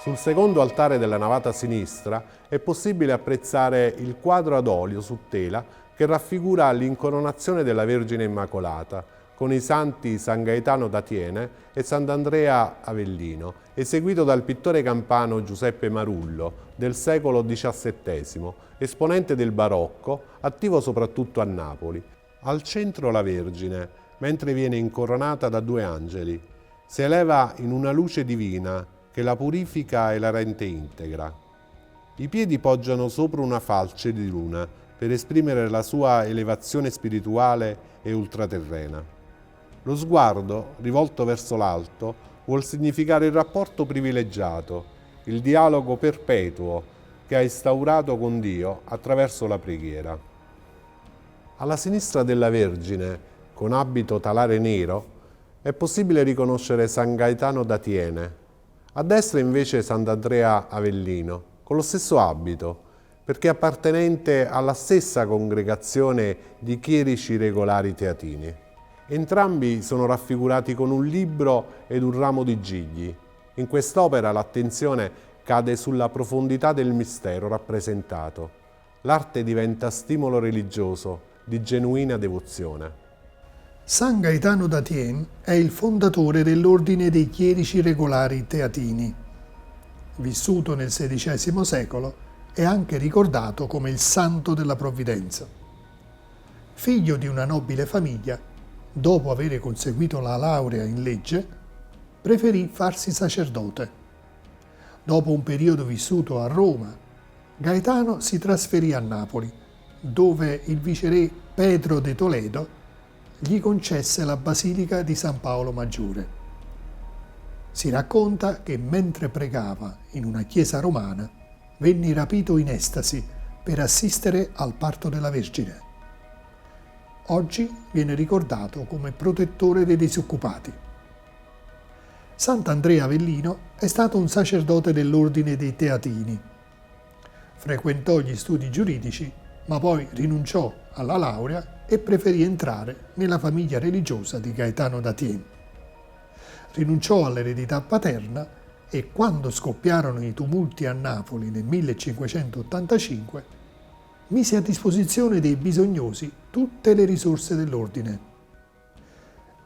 Sul secondo altare della navata sinistra è possibile apprezzare il quadro ad olio su tela che raffigura l'incoronazione della Vergine Immacolata, con i santi San Gaetano d'Atiene e Sant'Andrea Avellino, eseguito dal pittore campano Giuseppe Marullo del secolo XVII, esponente del barocco, attivo soprattutto a Napoli. Al centro la Vergine, mentre viene incoronata da due angeli, si eleva in una luce divina che la purifica e la rende integra. I piedi poggiano sopra una falce di luna per esprimere la sua elevazione spirituale e ultraterrena. Lo sguardo, rivolto verso l'alto, vuol significare il rapporto privilegiato, il dialogo perpetuo che ha instaurato con Dio attraverso la preghiera. Alla sinistra della Vergine, con abito talare nero, è possibile riconoscere San Gaetano d'Atiene. A destra invece Sant'Andrea Avellino, con lo stesso abito, perché appartenente alla stessa congregazione di chierici regolari teatini. Entrambi sono raffigurati con un libro ed un ramo di gigli. In quest'opera l'attenzione cade sulla profondità del mistero rappresentato. L'arte diventa stimolo religioso di genuina devozione. San Gaetano d'Atiene è il fondatore dell'ordine dei chierici regolari teatini. Vissuto nel XVI secolo, è anche ricordato come il santo della provvidenza. Figlio di una nobile famiglia, dopo aver conseguito la laurea in legge, preferì farsi sacerdote. Dopo un periodo vissuto a Roma, Gaetano si trasferì a Napoli, dove il viceré Pedro de Toledo gli concesse la Basilica di San Paolo Maggiore. Si racconta che mentre pregava in una chiesa romana, venne rapito in estasi per assistere al parto della Vergine. Oggi viene ricordato come protettore dei disoccupati. Sant'Andrea Avellino è stato un sacerdote dell'ordine dei Teatini. Frequentò gli studi giuridici, ma poi rinunciò alla laurea e preferì entrare nella famiglia religiosa di Gaetano d'Atiene. Rinunciò all'eredità paterna e quando scoppiarono i tumulti a Napoli nel 1585, mise a disposizione dei bisognosi tutte le risorse dell'ordine.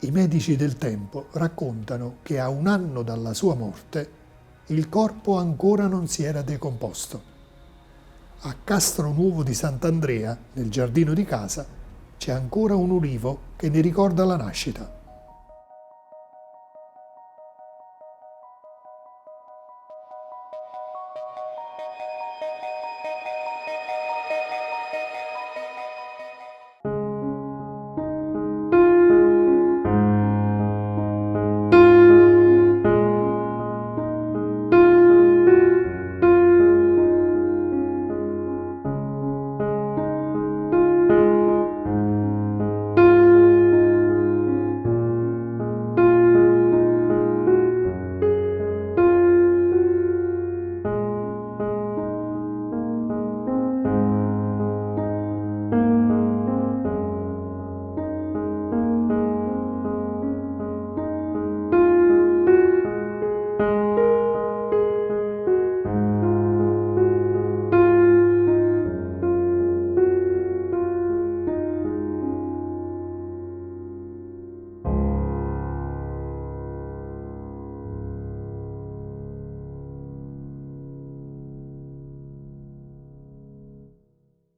I medici del tempo raccontano che a un anno dalla sua morte il corpo ancora non si era decomposto. A Castro Nuovo di Sant'Andrea, nel giardino di casa, c'è ancora un ulivo che ne ricorda la nascita.